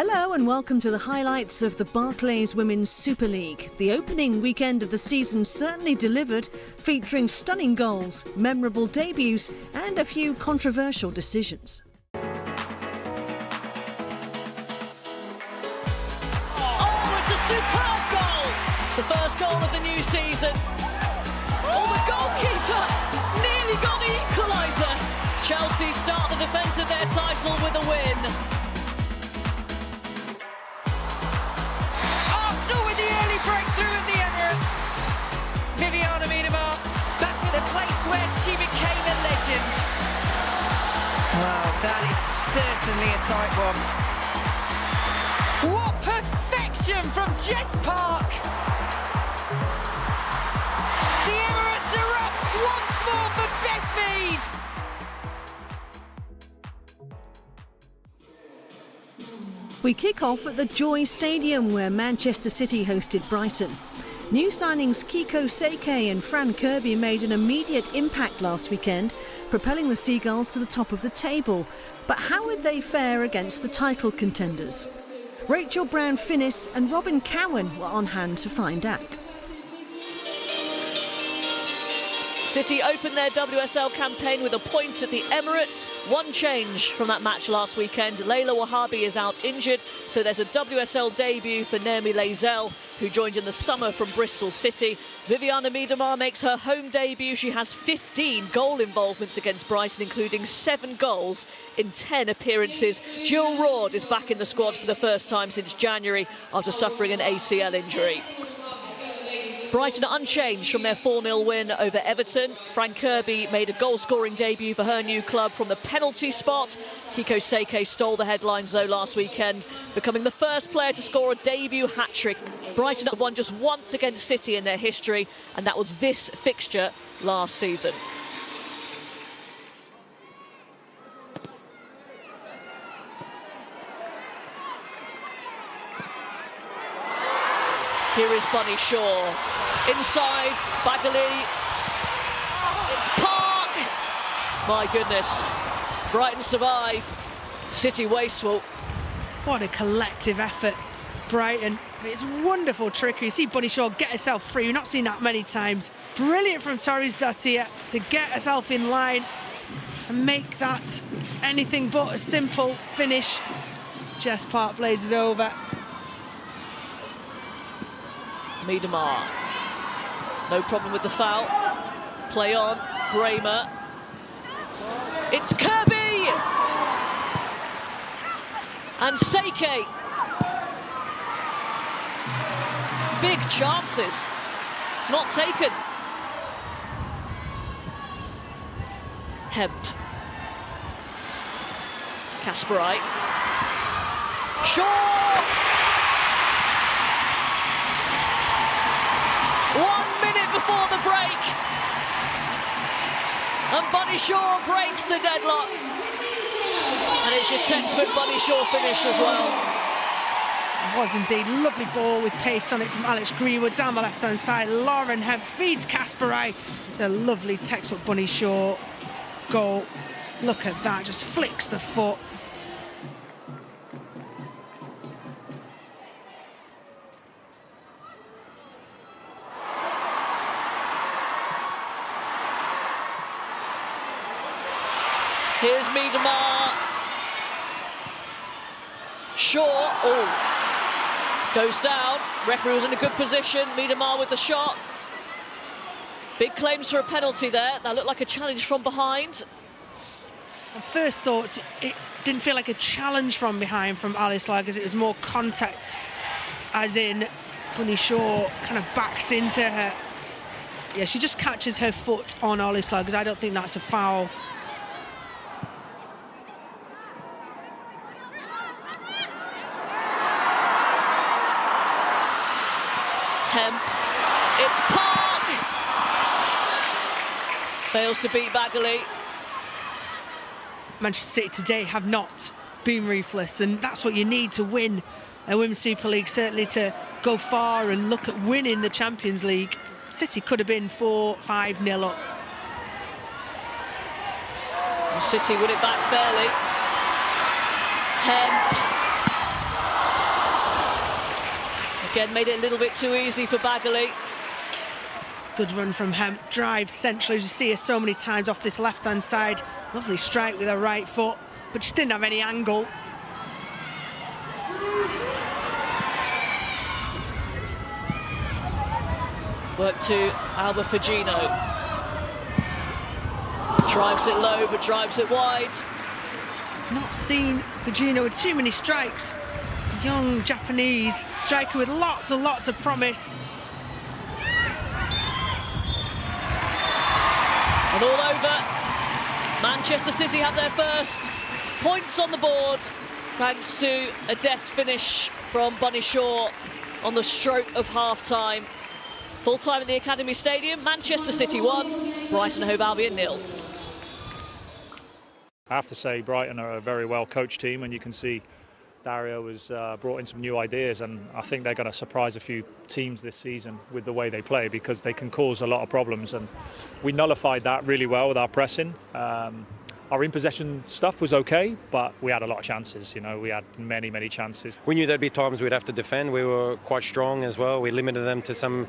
Hello and welcome to the highlights of the Barclays Women's Super League. The opening weekend of the season certainly delivered, featuring stunning goals, memorable debuts and a few controversial decisions. Oh, it's a superb goal! The first goal of the new season. Oh, the goalkeeper nearly got the equaliser. Chelsea start the defence of their title with a win. Breakthrough in the Emirates. Maanum back in a place where she became a legend. Wow, that is certainly a tight one. What perfection from Jess Park. The Emirates erupts once more for Beth Mead. We kick off at the Joy Stadium where Manchester City hosted Brighton. New signings Kiko Seike and Fran Kirby made an immediate impact last weekend, propelling the Seagulls to the top of the table. But how would they fare against the title contenders? Rachel Brown-Finnis and Robin Cowan were on hand to find out. City opened their WSL campaign with a point at the Emirates. One change from that match last weekend. Layla Wahhabi is out injured, so there's a WSL debut for Naomi Lazel, who joined in the summer from Bristol City. Viviana Miedema makes her home debut. She has 15 goal involvements against Brighton, including 7 goals in 10 appearances. Jill Roord is back in the squad for the first time since January after suffering an ACL injury. Brighton unchanged from their 4-0 win over Everton. Fran Kirby made a goal-scoring debut for her new club from the penalty spot. Kiko Seike stole the headlines, though, last weekend, becoming the first player to score a debut hat-trick. Brighton have won just once against City in their history, and that was this fixture last season. Here is Bunny Shaw. Inside, Bagley. It's Park. My goodness. Brighton survive. City wasteful. What a collective effort, Brighton. It's wonderful trickery. You see Bunny Shaw get herself free. We've not seen that many times. Brilliant from Torres Dottir to get herself in line and make that anything but a simple finish. Jess Park blazes over. Miedema. No problem with the foul. Play on. Bremer. It's Kirby! And Seike. Big chances. Not taken. Hemp. Kasperite. Shaw! 1 minute before the break, and Bunny Shaw breaks the deadlock, and it's your textbook Bunny Shaw finish as well. It was indeed. Lovely ball with pace on it from Alex Greenwood down the left-hand side. Lauren Hemp feeds Kasperite. It's a lovely textbook Bunny Shaw goal. Look at that, just flicks the foot. Here's Miedema. Shaw, goes down. Referee was in a good position. Miedema with the shot. Big claims for a penalty there. That looked like a challenge from behind. At first thoughts, it didn't feel like a challenge from behind from Alice Lagers. It was more contact, as in Bunny Shaw kind of backed into her. Yeah, she just catches her foot on Alice Lagers. I don't think that's a foul. Hemp. It's Park. Fails to beat Bagley. Manchester City today have not been ruthless, and that's what you need to win a Women's Super League, certainly to go far and look at winning the Champions League. City could have been 4-5-0 up. City win it back fairly. Hemp. Again, made it a little bit too easy for Bagley. Good run from Hemp, drive central, as you see her so many times off this left-hand side. Lovely strike with her right foot, but just didn't have any angle. Work to Alba Fagino. Drives it low, but drives it wide. Not seen Fagino with too many strikes. Young Japanese striker with lots and lots of promise. And all over. Manchester City have their first points on the board thanks to a deft finish from Bunny Shaw on the stroke of half-time. Full-time at the Academy Stadium, Manchester City 1, Brighton Hove Albion 0. I have to say Brighton are a very well-coached team, and you can see Dario has brought in some new ideas, and I think they're going to surprise a few teams this season with the way they play, because they can cause a lot of problems, and we nullified that really well with our pressing. Our in-possession stuff was okay, but we had a lot of chances. You know, we had many chances. We knew there'd be times we'd have to defend. We were quite strong as well. We limited them to some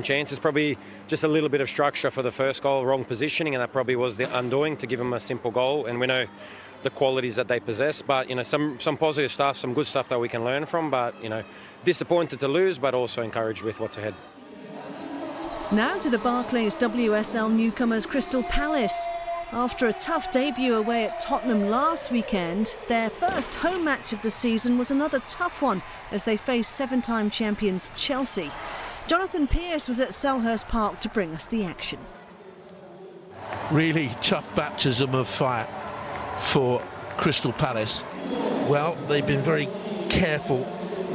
chances. Probably just a little bit of structure for the first goal, wrong positioning, and that probably was the undoing to give them a simple goal. And we know the qualities that they possess, but some positive stuff, some good stuff that we can learn from. But disappointed to lose, but also encouraged with what's ahead. Now to the Barclays WSL newcomers Crystal Palace. After a tough debut away at Tottenham last weekend, their first home match of the season was another tough one as they faced seven-time champions Chelsea. Jonathan Pearce was at Selhurst Park to bring us the action. Really tough baptism of fire for Crystal Palace. Well, they've been very careful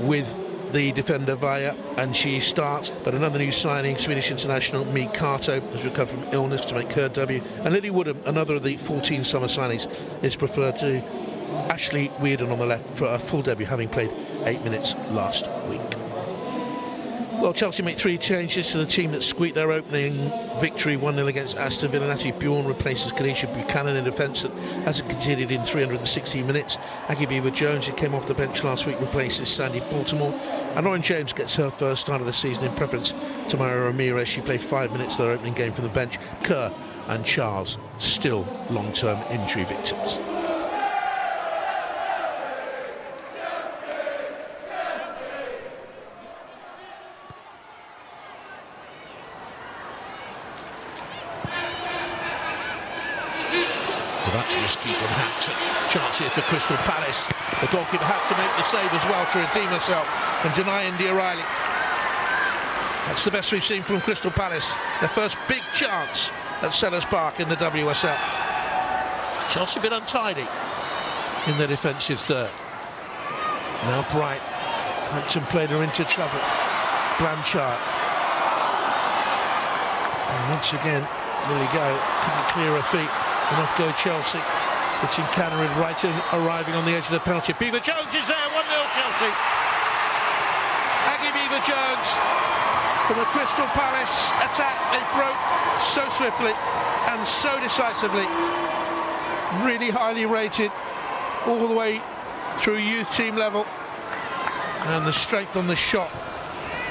with the defender Vaya, and she starts, but another new signing, Swedish international Mi Kato, has recovered from illness to make her debut, and Lily Woodham, another of the 14 summer signings, is preferred to Ashley Weirden on the left for a full debut, having played 8 minutes last week. Well, Chelsea make 3 changes to the team that squeaked their opening victory 1-0 against Aston Villa. Natalie Bjorn replaces Kanisha Buchanan in defence that hasn't conceded in 316 minutes. Aggie Beaver-Jones, who came off the bench last week, replaces Sandy Baltimore. And Lauren James gets her first start of the season in preference to Mara Ramirez. She played 5 minutes of their opening game from the bench. Kerr and Charles still long-term injury victims. That's risky from Hampton. Chance here for Crystal Palace. The goalkeeper had to make the save as well to redeem herself and deny India Riley. That's the best we've seen from Crystal Palace. Their first big chance at Selhurst Park in the WSL. Chelsea a bit untidy in their defensive third. Now Bright. Hampton played her into trouble. Blanchard. And once again, Lily Go couldn't clear her feet. And off go Chelsea. Pitching Canary right in, arriving on the edge of the penalty. Beaver-Jones is there, 1-0 Chelsea. Aggie Beaver-Jones from the Crystal Palace attack. They broke so swiftly and so decisively. Really highly rated all the way through youth team level. And the strength on the shot,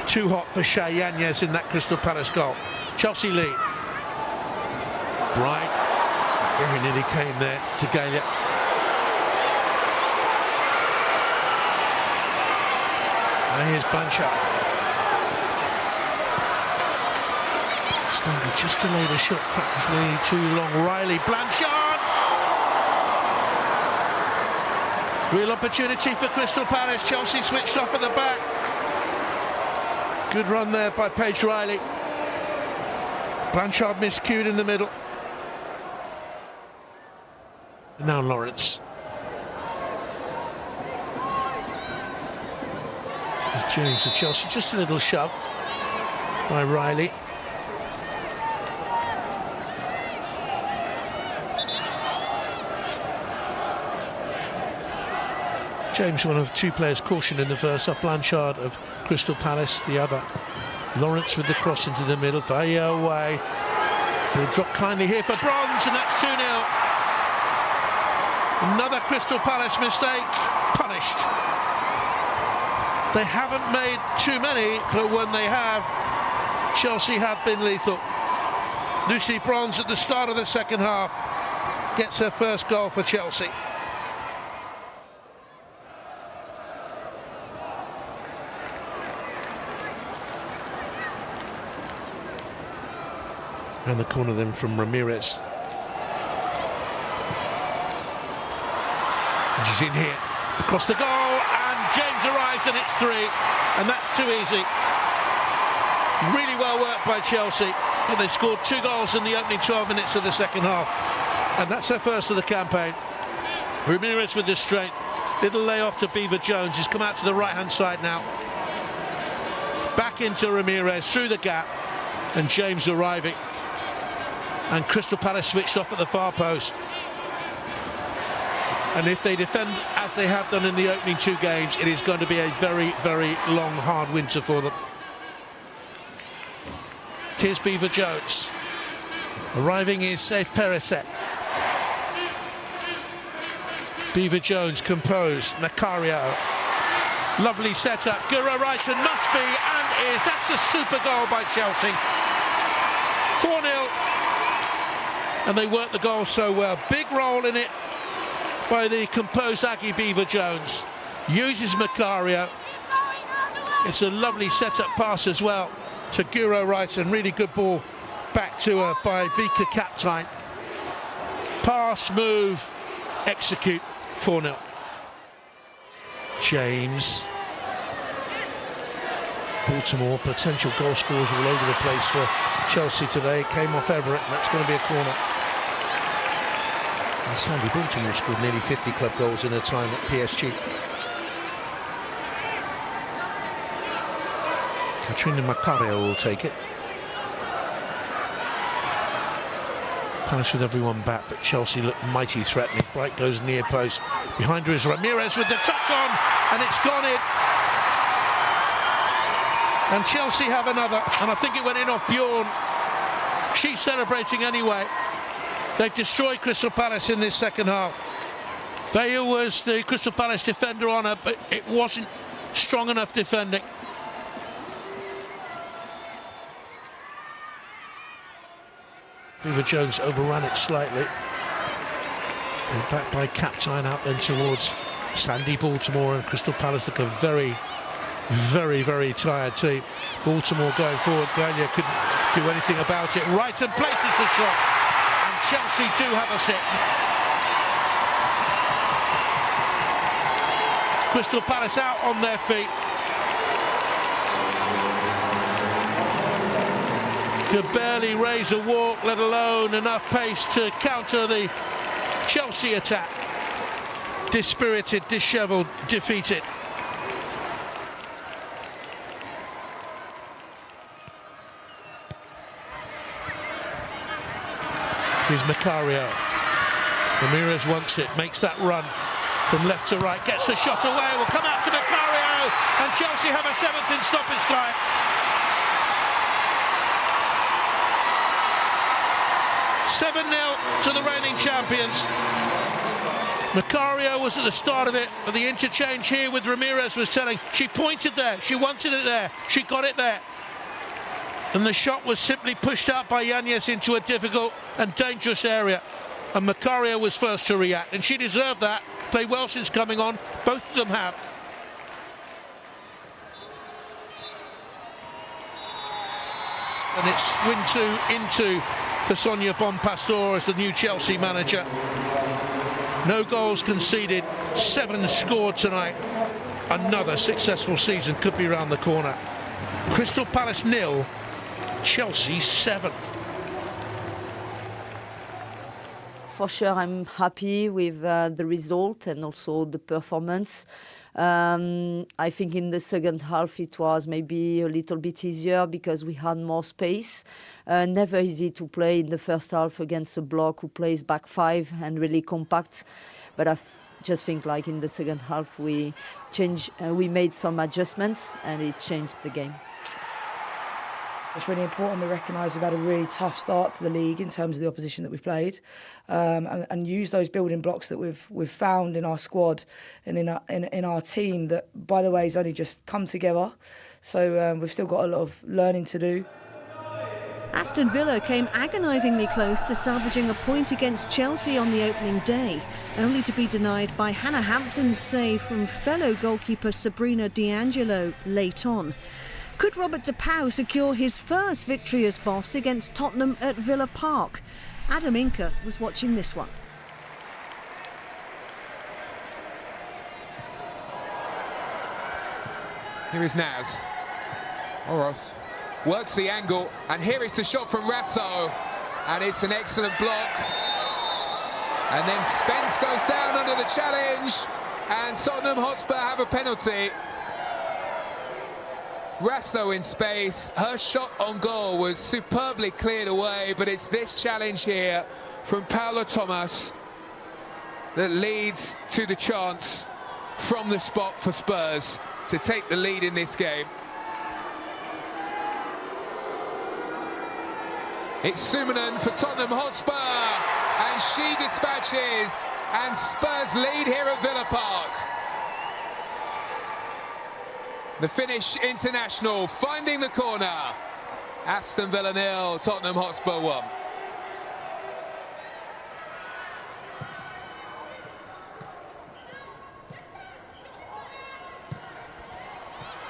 too hot for Shay Yanez in that Crystal Palace goal. Chelsea lead. Bright. Very nearly came there to gain it. And here's Blanchard. Standard just delayed a shot practically too long. Riley, Blanchard! Real opportunity for Crystal Palace. Chelsea switched off at the back. Good run there by Paige Riley. Blanchard miscued in the middle. Now Lawrence. There's James for Chelsea, just a little shove by Riley. James, one of 2 players cautioned in the first half. Blanchard of Crystal Palace, the other. Lawrence with the cross into the middle, Vaya away. He'll drop kindly here for Bronze, and that's 2-0. Another Crystal Palace mistake, punished. They haven't made too many, but when they have, Chelsea have been lethal. Lucy Bronze at the start of the second half gets her first goal for Chelsea. Around the corner then from Ramirez. And she's in here, across the goal, and James arrives and it's 3, and that's too easy. Really well worked by Chelsea, but they scored 2 goals in the opening 12 minutes of the second half, and that's her first of the campaign. Ramirez with the strength, little layoff to Beaver Jones, he's come out to the right hand side now. Back into Ramirez, through the gap, and James arriving. And Crystal Palace switched off at the far post. And if they defend as they have done in the opening 2 games, it is going to be a very, very long, hard winter for them. Here's Beaver Jones. Arriving is Saif Perisset. Beaver Jones composed. Macario. Lovely setup. Guro Wrighton must be and is. That's a super goal by Chelsea. 4-0. And they work the goal so well. Big role in it by the composed Aggie Beaver Jones. Uses Macario. It's a lovely setup pass as well to Guro Wrighton. Really good ball back to her by Vika Kaptein. Pass, move, execute. 4-0. James. Baltimore, potential goal scorers all over the place for Chelsea today. It came off Everett, and that's going to be a corner. And Sandy Baltimore scored nearly 50 club goals in her time at PSG. Katrina Macario will take it. Palace with everyone back, but Chelsea look mighty threatening. Bright goes near post. Behind her is Ramirez with the touch on, and it's gone in. And Chelsea have another, and I think it went in off Bjorn. She's celebrating anyway. They've destroyed Crystal Palace in this second half. Bayer was the Crystal Palace defender on her, but it wasn't strong enough defending. Beaver Jones overran it slightly. And back by Kaptein out then towards Sandy Baltimore, and Crystal Palace look a very, very tired team. Baltimore going forward, Galia couldn't do anything about it. Wrighton places the shot, and Chelsea do have us hit. Crystal Palace out on their feet. Could barely raise a walk, let alone enough pace to counter the Chelsea attack. Dispirited, dishevelled, defeated. Here's Macario. Ramirez wants it, makes that run from left to right, gets the shot away, will come out to Macario, and Chelsea have a 7th in stoppage time. To the reigning champions. Macario was at the start of it, but the interchange here with Ramirez was telling. She pointed there, she wanted it there, she got it there. And the shot was simply pushed out by Yanez into a difficult and dangerous area. And Macario was first to react, and she deserved that. Played well since coming on, both of them have. And it's win 2 into for Sonia Bompastor as the new Chelsea manager. No goals conceded, 7 scored tonight. Another successful season could be around the corner. Crystal Palace 0, Chelsea 7. For sure, I'm happy with the result and also the performance. I think in the second half it was maybe a little bit easier because we had more space. Never easy to play in the first half against a block who plays back 5 and really compact. But I just think like in the second half we made some adjustments and it changed the game. It's really important we recognise we've had a really tough start to the league in terms of the opposition that we've played, and use those building blocks that we've found in our squad and in our team that, by the way, has only just come together. So we've still got a lot of learning to do. Aston Villa came agonisingly close to salvaging a point against Chelsea on the opening day, only to be denied by Hannah Hampton's save from fellow goalkeeper Sabrina D'Angelo late on. Could Robert De Pauw secure his first victory as boss against Tottenham at Villa Park? Adam Inca was watching this one. Here is Naz. Oros works the angle, and here is the shot from Rasso, and it's an excellent block. And then Spence goes down under the challenge, and Tottenham Hotspur have a penalty. Rasso in space, her shot on goal was superbly cleared away, but it's this challenge here from Paula Thomas that leads to the chance from the spot for Spurs to take the lead in this game. It's Sumanen for Tottenham Hotspur, and she dispatches, and Spurs lead here at Villa Park. The Finnish international finding the corner. Aston Villa 0, Tottenham Hotspur 1.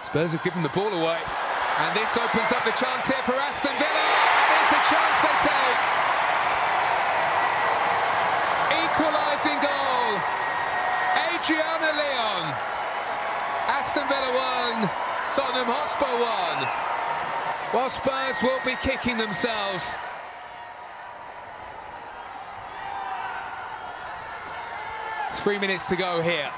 Spurs have given the ball away, and this opens up the chance here for Aston Villa. It's a chance they take. Equalising goal. Adriana Leon. Aston Villa 1, Tottenham Hotspur 1. While Spurs will be kicking themselves. Three minutes to go here.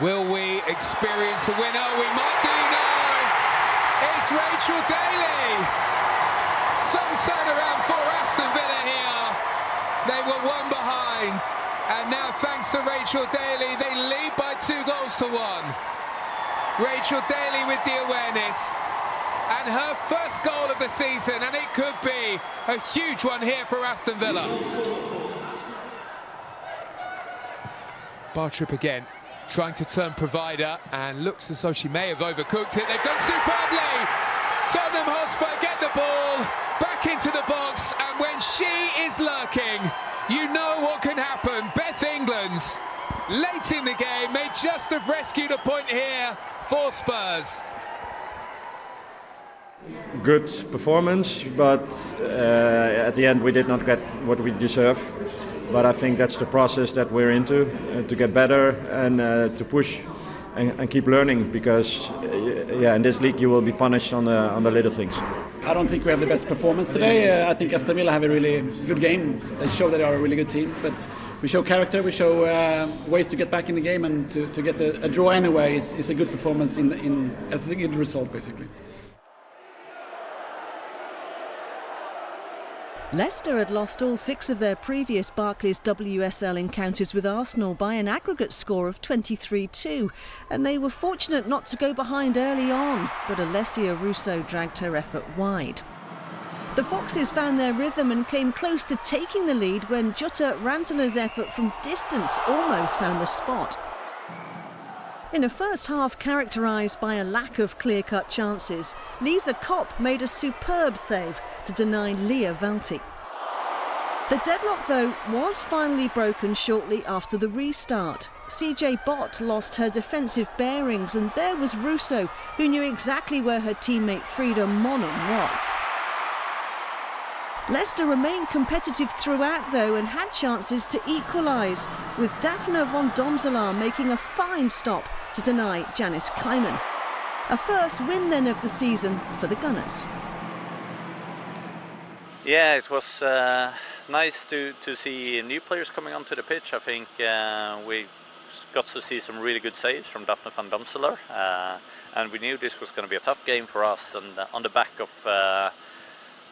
Will we experience a winner? We might do now. It's Rachel Daly. Some turnaround for Aston Villa here. They were one behind, and now thanks to Rachel Daly, they lead by 2 goals to 1. Rachel Daly with the awareness, and her first goal of the season, and it could be a huge one here for Aston Villa. Bartrip again, trying to turn provider, and looks as though she may have overcooked it. They've done superbly. Tottenham Hotspur get the ball back into the box, and when she is lurking, you know what can happen. Beth Englands, late in the game, may just have rescued a point here for Spurs. Good performance, but at the end we did not get what we deserve. But I think that's the process that we're into, to get better and to push and keep learning, because in this league you will be punished on the little things. I don't think we have the best performance today. I think Aston Villa have a really good game. They show that they are a really good team, but we show character, we show ways to get back in the game, and to get a draw anyway is a good performance as a good result, basically. Leicester had lost all 6 of their previous Barclays WSL encounters with Arsenal by an aggregate score of 23-2, and they were fortunate not to go behind early on, but Alessia Russo dragged her effort wide. The Foxes found their rhythm and came close to taking the lead when Jutta Rantala's effort from distance almost found the spot. In a first half characterised by a lack of clear-cut chances, Lisa Kopp made a superb save to deny Leah Valti. The deadlock, though, was finally broken shortly after the restart. CJ Bott lost her defensive bearings, and there was Russo, who knew exactly where her teammate Frida Maanum was. Leicester remained competitive throughout, though, and had chances to equalise, with Daphne von Domselaar making a fine stop to deny Janice Kaiman. A first win then of the season for the Gunners. Yeah, it was nice to see new players coming onto the pitch. I think we got to see some really good saves from Daphne van Domselaar, and we knew this was going to be a tough game for us, and on the back of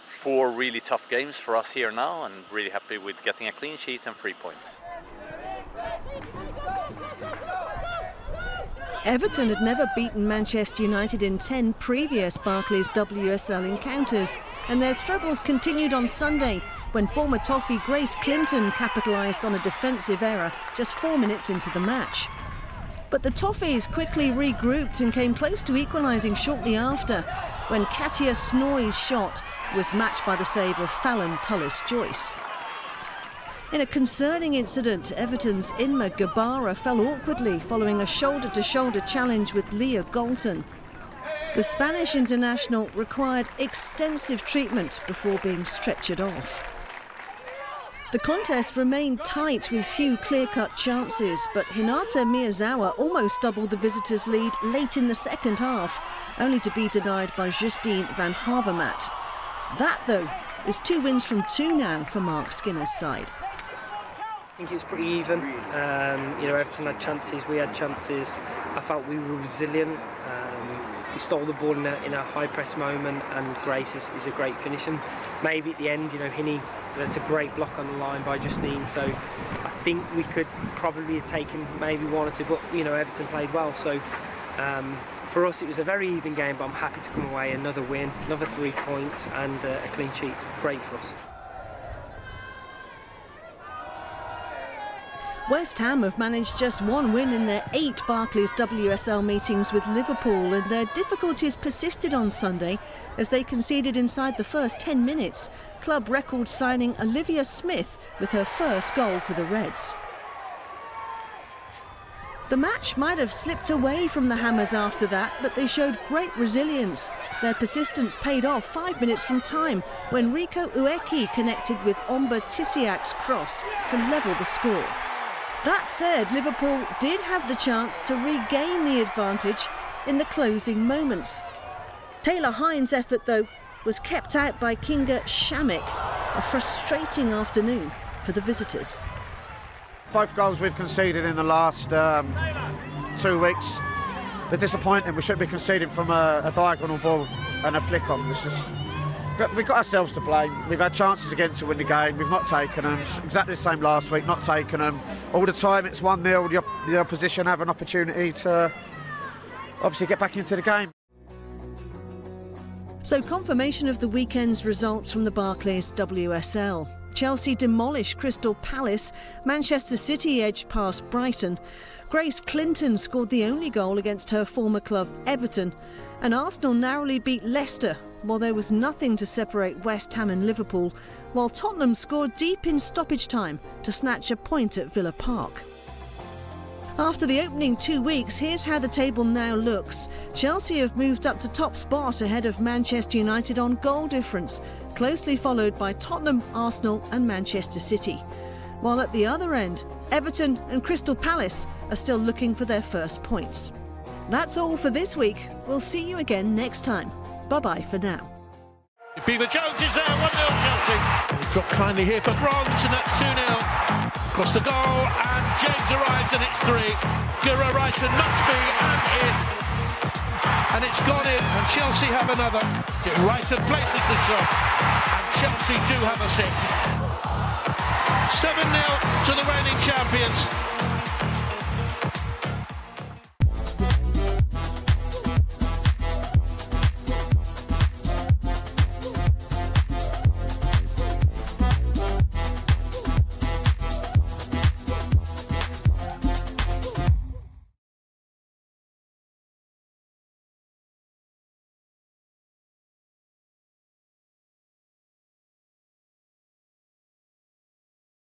4 really tough games for us here now, and really happy with getting a clean sheet and 3 points. Everton had never beaten Manchester United in 10 previous Barclays WSL encounters, and their struggles continued on Sunday when former Toffee Grace Clinton capitalised on a defensive error just 4 minutes into the match. But the Toffees quickly regrouped and came close to equalising shortly after, when Katia Snoy's shot was matched by the save of Fallon Tullis-Joyce. In a concerning incident, Everton's Inma Gabara fell awkwardly following a shoulder-to-shoulder challenge with Leah Galton. The Spanish international required extensive treatment before being stretchered off. The contest remained tight with few clear-cut chances, but Hinata Miyazawa almost doubled the visitors' lead late in the second half, only to be denied by Justine van Havermaet. That, though, is 2 wins from 2 now for Mark Skinner's side. I think it was pretty even. Everton had chances, we had chances. I felt we were resilient. We stole the ball in a high press moment, and Grace is a great finisher. Maybe at the end, Hinny, there's a great block on the line by Justine. So I think we could probably have taken maybe 1 or 2, but Everton played well. So for us, it was a very even game. But I'm happy to come away another win, another 3 points, and a clean sheet. Great for us. West Ham have managed just 1 win in their 8 Barclays WSL meetings with Liverpool, and their difficulties persisted on Sunday as they conceded inside the first 10 minutes, club record signing Olivia Smith with her first goal for the Reds. The match might have slipped away from the Hammers after that, but they showed great resilience. Their persistence paid off 5 minutes from time when Rico Ueki connected with Omba Tisiak's cross to level the score. That said, Liverpool did have the chance to regain the advantage in the closing moments. Taylor Hines' effort, though, was kept out by Kinga Shamik. A frustrating afternoon for the visitors. Both goals we've conceded in the last 2 weeks, they're disappointing. We should be conceding from a diagonal ball and a flick on. We've got ourselves to blame. We've had chances again to win the game. We've not taken them. It's exactly the same last week, not taken them. All the time it's 1-0. The opposition have an opportunity to obviously get back into the game. So confirmation of the weekend's results from the Barclays WSL. Chelsea demolished Crystal Palace. Manchester City edged past Brighton. Grace Clinton scored the only goal against her former club Everton. And Arsenal narrowly beat Leicester, while there was nothing to separate West Ham and Liverpool, while Tottenham scored deep in stoppage time to snatch a point at Villa Park. After the opening 2 weeks, here's how the table now looks. Chelsea have moved up to top spot ahead of Manchester United on goal difference, closely followed by Tottenham, Arsenal and Manchester City. While at the other end, Everton and Crystal Palace are still looking for their first points. That's all for this week. We'll see you again next time. Bye-bye for now. Beaver Jones is there, 1-0 Chelsea. Drop kindly here for Bronze, and that's 2-0. Across the goal, and James arrives, and it's 3. Gura Ryson must be, and is. And it's gone in, and Chelsea have another. Ryson places the shot, and Chelsea do have a 6. 7-0 to the reigning champions.